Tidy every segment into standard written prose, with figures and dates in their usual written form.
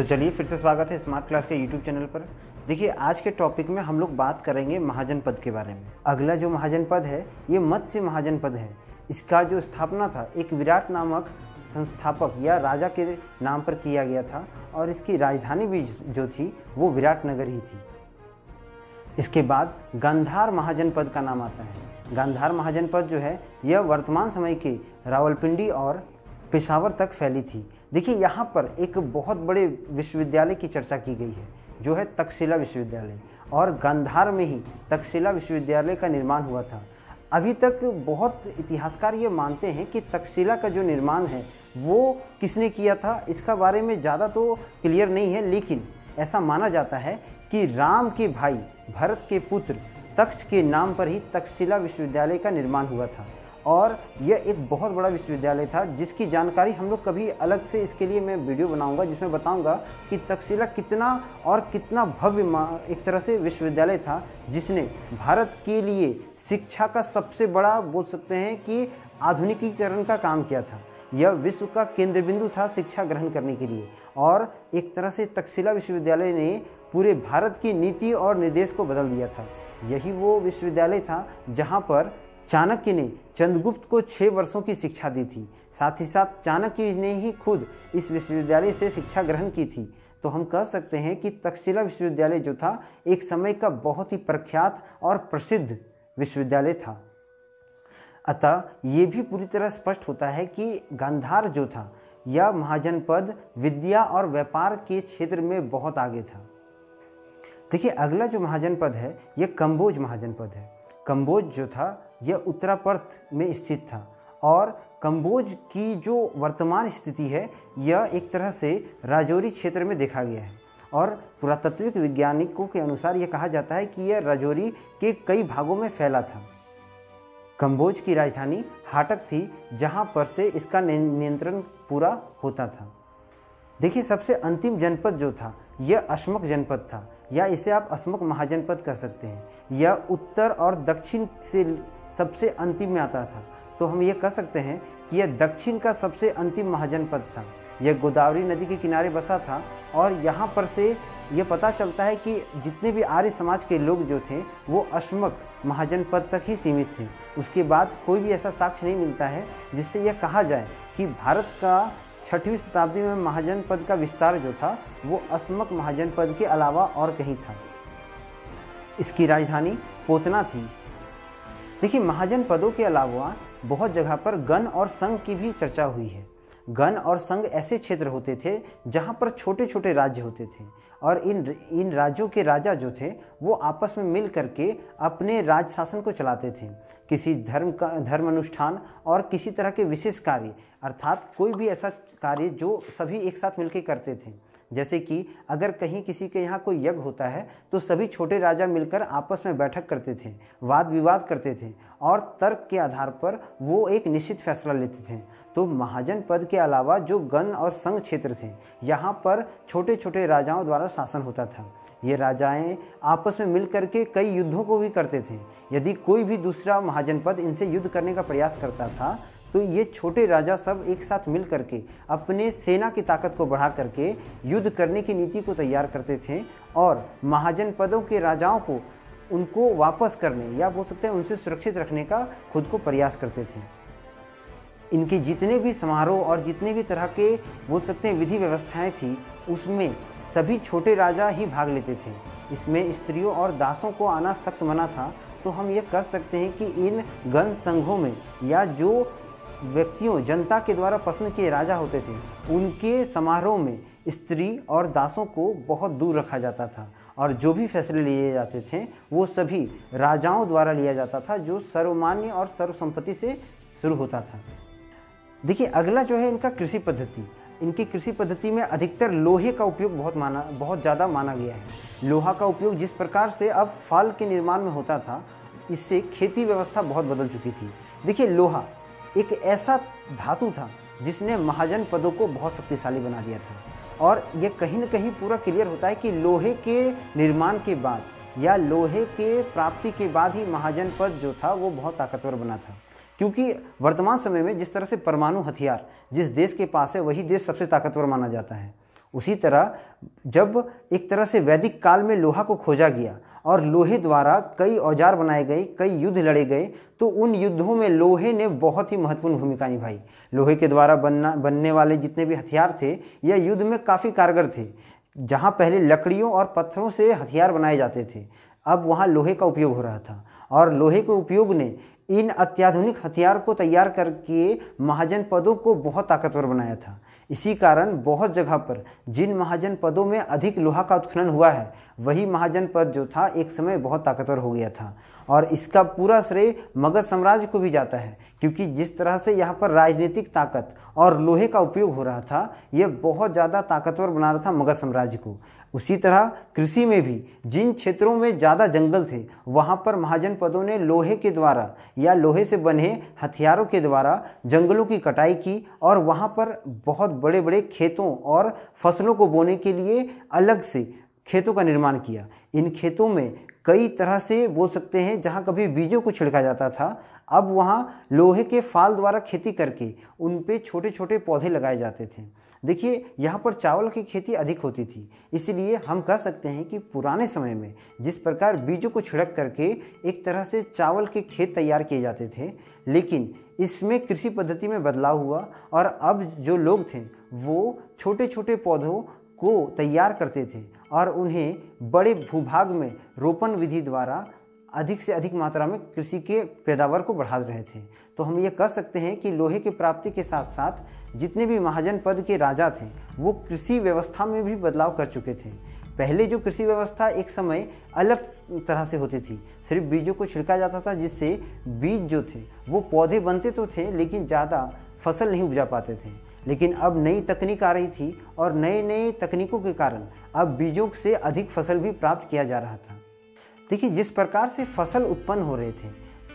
तो चलिए फिर से स्वागत है स्मार्ट क्लास के यूट्यूब चैनल पर। देखिए आज के टॉपिक में हम लोग बात करेंगे महाजनपद के बारे में। अगला जो महाजनपद है ये मत्स्य महाजनपद है। इसका जो स्थापना था एक विराट नामक संस्थापक या राजा के नाम पर किया गया था और इसकी राजधानी भी जो थी वो विराट नगर ही थी। इसके बाद गांधार महाजनपद का नाम आता है। गांधार महाजनपद जो है यह वर्तमान समय के रावलपिंडी और पेशावर तक फैली थी। देखिए यहाँ पर एक बहुत बड़े विश्वविद्यालय की चर्चा की गई है जो है तक्षशिला विश्वविद्यालय, और गांधार में ही तक्षशिला विश्वविद्यालय का निर्माण हुआ था। अभी तक बहुत इतिहासकार ये मानते हैं कि तक्षशिला का जो निर्माण है वो किसने किया था, इसका बारे में ज़्यादा तो क्लियर नहीं है, लेकिन ऐसा माना जाता है कि राम के भाई भरत के पुत्र तक्ष के नाम पर ही तक्षशिला विश्वविद्यालय का निर्माण हुआ था। और यह एक बहुत बड़ा विश्वविद्यालय था जिसकी जानकारी हम लोग कभी अलग से इसके लिए मैं वीडियो बनाऊंगा जिसमें बताऊंगा कि तक्षशिला कितना भव्य एक तरह से विश्वविद्यालय था जिसने भारत के लिए शिक्षा का सबसे बड़ा बोल सकते हैं कि आधुनिकीकरण का काम किया था। यह विश्व का केंद्र बिंदु था शिक्षा ग्रहण करने के लिए, और एक तरह से तक्षशिला विश्वविद्यालय ने पूरे भारत की नीति और निर्देश को बदल दिया था। यही वो विश्वविद्यालय था जहाँ पर चाणक्य ने चंद्रगुप्त को 6 वर्षों की शिक्षा दी थी। साथ ही साथ चाणक्य ने ही खुद इस विश्वविद्यालय से शिक्षा ग्रहण की थी। तो हम कह सकते हैं कि तक्षशिला विश्वविद्यालय जो था एक समय का बहुत ही प्रख्यात और प्रसिद्ध विश्वविद्यालय था। अतः ये भी पूरी तरह स्पष्ट होता है कि गांधार जो था यह महाजनपद विद्या और व्यापार के क्षेत्र में बहुत आगे था। देखिए अगला जो महाजनपद है यह कंबोज महाजनपद है। कंबोज जो था यह उत्तरापर्थ में स्थित था, और कंबोज की जो वर्तमान स्थिति है यह एक तरह से राजौरी क्षेत्र में देखा गया है। और पुरातत्विक वैज्ञानिकों के अनुसार यह कहा जाता है कि यह राजौरी के कई भागों में फैला था। कंबोज की राजधानी हाटक थी जहां पर से इसका नियंत्रण पूरा होता था। देखिए सबसे अंतिम जनपद जो था यह अश्मक जनपद था, या इसे आप अश्मक महाजनपद कह सकते हैं। यह उत्तर और दक्षिण से सबसे अंतिम में आता था, तो हम ये कह सकते हैं कि यह दक्षिण का सबसे अंतिम महाजनपद था। यह गोदावरी नदी के किनारे बसा था, और यहाँ पर से यह पता चलता है कि जितने भी आर्य समाज के लोग जो थे वो अश्मक महाजनपद तक ही सीमित थे। उसके बाद कोई भी ऐसा साक्ष्य नहीं मिलता है जिससे यह कहा जाए कि भारत का 6वीं शताब्दी में महाजनपद का विस्तार जो था वो अश्मक महाजनपद के अलावा और कहीं था। इसकी राजधानी पोतना थी। देखिए महाजनपदों के अलावा बहुत जगह पर गण और संघ की भी चर्चा हुई है। गण और संघ ऐसे क्षेत्र होते थे जहाँ पर छोटे छोटे राज्य होते थे, और इन राज्यों के राजा जो थे वो आपस में मिल करके अपने राज शासन को चलाते थे। किसी धर्म अनुष्ठान और किसी तरह के विशेष कार्य, अर्थात कोई भी ऐसा कार्य जो सभी एक साथ मिलकर करते थे। जैसे कि अगर कहीं किसी के यहाँ कोई यज्ञ होता है तो सभी छोटे राजा मिलकर आपस में बैठक करते थे, वाद विवाद करते थे, और तर्क के आधार पर वो एक निश्चित फैसला लेते थे। तो महाजनपद के अलावा जो गण और संघ क्षेत्र थे यहाँ पर छोटे छोटे राजाओं द्वारा शासन होता था। ये राजाएं आपस में मिल करके कई युद्धों को भी करते थे। यदि कोई भी दूसरा महाजनपद इनसे युद्ध करने का प्रयास करता था तो ये छोटे राजा सब एक साथ मिल करके अपने सेना की ताकत को बढ़ा करके युद्ध करने की नीति को तैयार करते थे, और महाजनपदों के राजाओं को उनको वापस करने या बोल सकते हैं उनसे सुरक्षित रखने का खुद को प्रयास करते थे। इनके जितने भी समारोह और जितने भी तरह के बोल सकते हैं विधि व्यवस्थाएं थी उसमें सभी छोटे राजा ही भाग लेते थे। इसमें स्त्रियों और दासों को आना सख्त मना था। तो हम ये कह सकते हैं कि इन गण संघों में या जो व्यक्तियों जनता के द्वारा पसंद किए राजा होते थे उनके समारोह में स्त्री और दासों को बहुत दूर रखा जाता था, और जो भी फैसले लिए जाते थे वो सभी राजाओं द्वारा लिया जाता था जो सर्वमान्य और सर्वसम्पत्ति से शुरू होता था। देखिए अगला जो है इनका कृषि पद्धति। इनकी कृषि पद्धति में अधिकतर लोहे का उपयोग बहुत ज़्यादा माना गया है। लोहा का उपयोग जिस प्रकार से अब फाल के निर्माण में होता था इससे खेती व्यवस्था बहुत बदल चुकी थी। देखिए लोहा एक ऐसा धातु था जिसने महाजनपदों को बहुत शक्तिशाली बना दिया था, और यह कहीं न कहीं पूरा क्लियर होता है कि लोहे के निर्माण के बाद या लोहे के प्राप्ति के बाद ही महाजनपद जो था वो बहुत ताकतवर बना था। क्योंकि वर्तमान समय में जिस तरह से परमाणु हथियार जिस देश के पास है वही देश सबसे ताकतवर माना जाता है, उसी तरह जब एक तरह से वैदिक काल में लोहा को खोजा गया और लोहे द्वारा कई औजार बनाए गए, कई युद्ध लड़े गए, तो उन युद्धों में लोहे ने बहुत ही महत्वपूर्ण भूमिका निभाई। लोहे के द्वारा बनने वाले जितने भी हथियार थे यह युद्ध में काफ़ी कारगर थे। जहाँ पहले लकड़ियों और पत्थरों से हथियार बनाए जाते थे, अब वहाँ लोहे का उपयोग हो रहा था और लोहे के उपयोग ने इन अत्याधुनिक हथियार को तैयार करके महाजन पदों को बहुत ताकतवर बनाया था। इसी कारण बहुत जगह पर जिन महाजन पदों में अधिक लोहा का उत्खनन हुआ है, वही महाजन पद जो था एक समय बहुत ताकतवर हो गया था। और इसका पूरा श्रेय मगध साम्राज्य को भी जाता है, क्योंकि जिस तरह से यहाँ पर राजनीतिक ताकत और लोहे का उपयोग हो रहा था, यह बहुत ज़्यादा ताकतवर बना रहा था मगध साम्राज्य को। उसी तरह कृषि में भी जिन क्षेत्रों में ज़्यादा जंगल थे, वहाँ पर महाजन पदों ने लोहे के द्वारा या लोहे से बने हथियारों के द्वारा जंगलों की कटाई की और वहाँ पर बहुत बड़े बड़े खेतों और फसलों को बोने के लिए अलग से खेतों का निर्माण किया। इन खेतों में कई तरह से बोल सकते हैं, जहाँ कभी बीजों को छिड़का जाता था, अब वहाँ लोहे के फाल द्वारा खेती करके उन पे छोटे छोटे पौधे लगाए जाते थे। देखिए, यहाँ पर चावल की खेती अधिक होती थी, इसलिए हम कह सकते हैं कि पुराने समय में जिस प्रकार बीजों को छिड़क करके एक तरह से चावल के खेत तैयार किए जाते थे, लेकिन इसमें कृषि पद्धति में बदलाव हुआ और अब जो लोग थे वो छोटे छोटे पौधों को तैयार करते थे और उन्हें बड़े भूभाग में रोपण विधि द्वारा अधिक से अधिक मात्रा में कृषि के पैदावार को बढ़ा रहे थे। तो हम ये कह सकते हैं कि लोहे की प्राप्ति के साथ साथ जितने भी महाजन पद के राजा थे वो कृषि व्यवस्था में भी बदलाव कर चुके थे। पहले जो कृषि व्यवस्था एक समय अलग तरह से होती थी, सिर्फ बीजों को छिड़का जाता था, जिससे बीज जो थे वो पौधे बनते तो थे लेकिन ज़्यादा फसल नहीं उपजा पाते थे। लेकिन अब नई तकनीक आ रही थी और नए नए तकनीकों के कारण अब बीजों से अधिक फसल भी प्राप्त किया जा रहा था। देखिए, जिस प्रकार से फसल उत्पन्न हो रहे थे,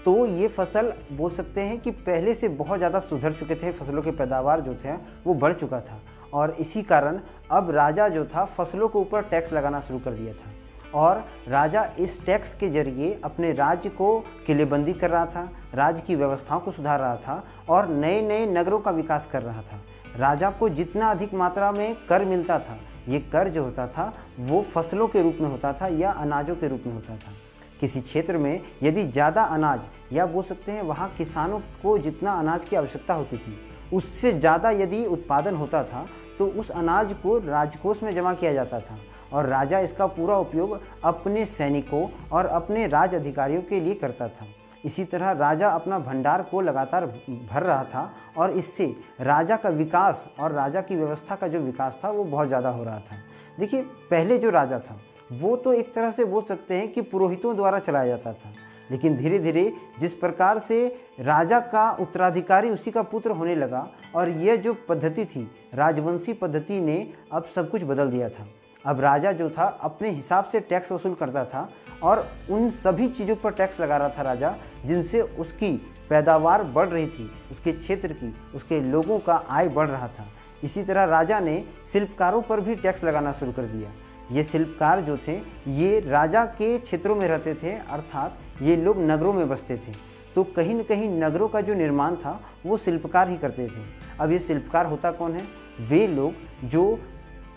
तो ये फसल बोल सकते हैं कि पहले से बहुत ज़्यादा सुधर चुके थे। फसलों के पैदावार जो थे वो बढ़ चुका था और इसी कारण अब राजा जो था फसलों के ऊपर टैक्स लगाना शुरू कर दिया था और राजा इस टैक्स के जरिए अपने राज्य को किलेबंदी कर रहा था, राज्य की व्यवस्थाओं को सुधार रहा था और नए नए नगरों का विकास कर रहा था। राजा को जितना अधिक मात्रा में कर मिलता था, ये कर जो होता था वो फसलों के रूप में होता था या अनाजों के रूप में होता था। किसी क्षेत्र में यदि ज़्यादा अनाज या बोल सकते हैं वहाँ किसानों को जितना अनाज की आवश्यकता होती थी उससे ज़्यादा यदि उत्पादन होता था, तो उस अनाज को राजकोष में जमा किया जाता था और राजा इसका पूरा उपयोग अपने सैनिकों और अपने राज अधिकारियों के लिए करता था। इसी तरह राजा अपना भंडार को लगातार भर रहा था और इससे राजा का विकास और राजा की व्यवस्था का जो विकास था वो बहुत ज़्यादा हो रहा था। देखिए, पहले जो राजा था वो तो एक तरह से बोल सकते हैं कि पुरोहितों द्वारा चलाया जाता था, लेकिन धीरे धीरे जिस प्रकार से राजा का उत्तराधिकारी उसी का पुत्र होने लगा और यह जो पद्धति थी राजवंशी पद्धति ने अब सब कुछ बदल दिया था। अब राजा जो था अपने हिसाब से टैक्स वसूल करता था और उन सभी चीज़ों पर टैक्स लगा रहा था राजा, जिनसे उसकी पैदावार बढ़ रही थी, उसके क्षेत्र की, उसके लोगों का आय बढ़ रहा था। इसी तरह राजा ने शिल्पकारों पर भी टैक्स लगाना शुरू कर दिया। ये शिल्पकार जो थे ये राजा के क्षेत्रों में रहते थे, अर्थात ये लोग नगरों में बसते थे, तो कहीं न कहीं नगरों का जो निर्माण था वो शिल्पकार ही करते थे। अब ये शिल्पकार होता कौन है? वे लोग जो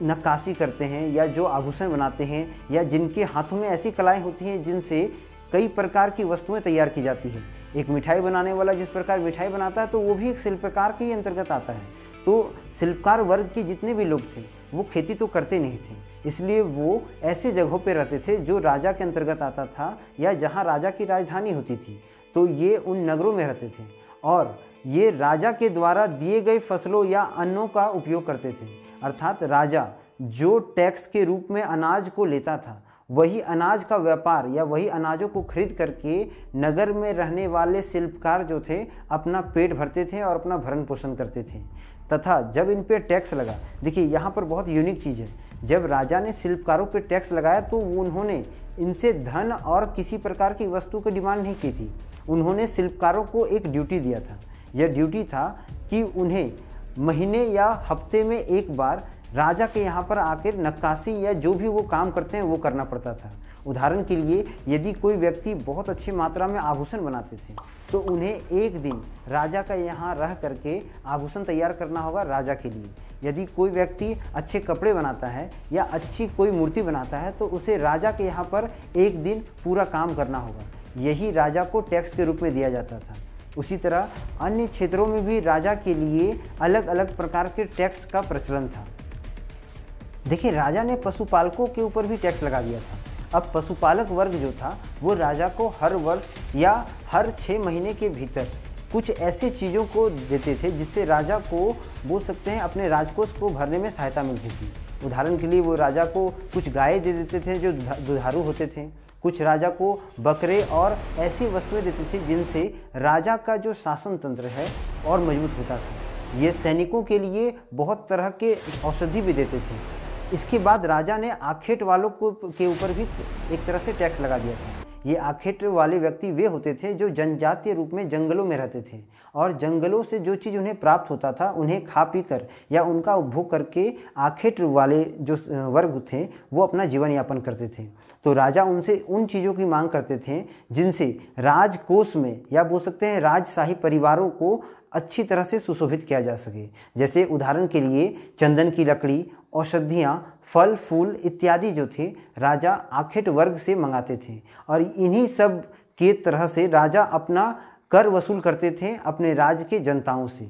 नक्काशी करते हैं या जो आभूषण बनाते हैं या जिनके हाथों में ऐसी कलाएं होती हैं जिनसे कई प्रकार की वस्तुएं तैयार की जाती है। एक मिठाई बनाने वाला जिस प्रकार मिठाई बनाता है तो वो भी एक शिल्पकार के ही अंतर्गत आता है। तो शिल्पकार वर्ग के जितने भी लोग थे वो खेती तो करते नहीं थे, इसलिए वो ऐसे जगहों पे रहते थे जो राजा के अंतर्गत आता था या जहाँ राजा की राजधानी होती थी, तो ये उन नगरों में रहते थे और ये राजा के द्वारा दिए गए फसलों या अन्नों का उपयोग करते थे। अर्थात राजा जो टैक्स के रूप में अनाज को लेता था, वही अनाज का व्यापार या वही अनाजों को खरीद करके नगर में रहने वाले शिल्पकार जो थे अपना पेट भरते थे और अपना भरण पोषण करते थे। तथा जब इन पे टैक्स लगा, देखिए यहाँ पर बहुत यूनिक चीज़ है, जब राजा ने शिल्पकारों पे टैक्स लगाया तो उन्होंने इनसे धन और किसी प्रकार की वस्तु की डिमांड नहीं की थी। उन्होंने शिल्पकारों को एक ड्यूटी दिया था। यह ड्यूटी था कि उन्हें महीने या हफ्ते में एक बार राजा के यहाँ पर आकर नक्काशी या जो भी वो काम करते हैं वो करना पड़ता था। उदाहरण के लिए यदि कोई व्यक्ति बहुत अच्छी मात्रा में आभूषण बनाते थे तो उन्हें एक दिन राजा का यहाँ रह करके आभूषण तैयार करना होगा राजा के लिए। यदि कोई व्यक्ति अच्छे कपड़े बनाता है या अच्छी कोई मूर्ति बनाता है तो उसे राजा के यहाँ पर एक दिन पूरा काम करना होगा, यही राजा को टैक्स के रूप में दिया जाता था। उसी तरह अन्य क्षेत्रों में भी राजा के लिए अलग अलग प्रकार के टैक्स का प्रचलन था। देखिए, राजा ने पशुपालकों के ऊपर भी टैक्स लगा दिया था। अब पशुपालक वर्ग जो था वो राजा को हर वर्ष या हर 6 महीने के भीतर कुछ ऐसी चीज़ों को देते थे जिससे राजा को बोल सकते हैं अपने राजकोष को भरने में सहायता मिलती थी। उदाहरण के लिए वो राजा को कुछ गाय दे देते थे जो दुधारू होते थे, कुछ राजा को बकरे और ऐसी वस्तुएं देते थे जिनसे राजा का जो शासन तंत्र है और मजबूत होता था। ये सैनिकों के लिए बहुत तरह के औषधि भी देते थे। इसके बाद राजा ने आखेट वालों के ऊपर भी एक तरह से टैक्स लगा दिया था। ये आखेट वाले व्यक्ति वे होते थे जो जनजातीय रूप में जंगलों में रहते थे और जंगलों से जो चीज़ उन्हें प्राप्त होता था उन्हें खा पी कर या उनका उपभोग करके आखेट वाले जो वर्ग थे वो अपना जीवन यापन करते थे। तो राजा उनसे उन चीज़ों की मांग करते थे जिनसे राजकोष में या बोल सकते हैं राजशाही परिवारों को अच्छी तरह से सुशोभित किया जा सके। जैसे उदाहरण के लिए चंदन की लकड़ी, औषधियाँ, फल फूल इत्यादि जो थे राजा आखेट वर्ग से मंगाते थे और इन्हीं सब के तरह से राजा अपना कर वसूल करते थे अपने राज्य के जनताओं से।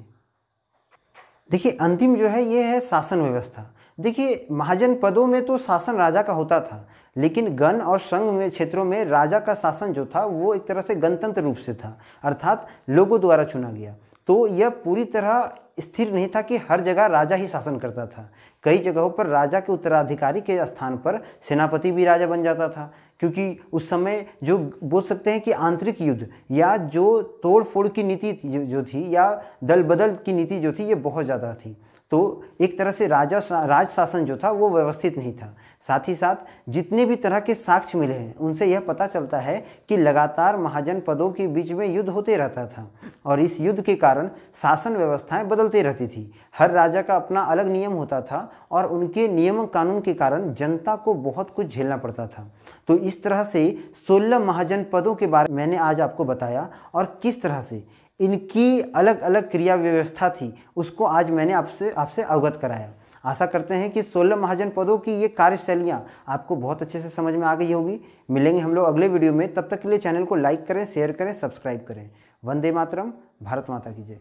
देखिए, अंतिम जो है ये है शासन व्यवस्था। देखिए, महाजन पदों में तो शासन राजा का होता था, लेकिन गण और संघ में क्षेत्रों में राजा का शासन जो था वो एक तरह से गणतंत्र रूप से था, अर्थात लोगों द्वारा चुना गया। तो यह पूरी तरह स्थिर नहीं था कि हर जगह राजा ही शासन करता था। कई जगहों पर राजा के उत्तराधिकारी के स्थान पर सेनापति भी राजा बन जाता था, क्योंकि उस समय जो बोल सकते हैं कि आंतरिक युद्ध या जो तोड़ फोड़ की नीति जो थी या दल बदल की नीति जो थी ये बहुत ज़्यादा थी। तो एक तरह से राज शासन जो था वो व्यवस्थित नहीं था। साथ ही साथ जितने भी तरह के साक्ष्य मिले हैं उनसे यह पता चलता है कि लगातार महाजन पदों के बीच में युद्ध होते रहता था और इस युद्ध के कारण शासन व्यवस्थाएं बदलती रहती थी। हर राजा का अपना अलग नियम होता था और उनके नियम कानून के कारण जनता को बहुत कुछ झेलना पड़ता था। तो इस तरह से 16 महाजन पदों के बारे में मैंने आज आपको बताया और किस तरह से इनकी अलग अलग क्रिया व्यवस्था थी उसको आज मैंने आपसे अवगत कराया। आशा करते हैं कि 16 महाजन पदों की ये कार्यशैलियाँ आपको बहुत अच्छे से समझ में आ गई होगी। मिलेंगे हम लोग अगले वीडियो में, तब तक के लिए चैनल को लाइक करें, शेयर करें, सब्सक्राइब करें। वंदे मातरम। भारत माता की जय।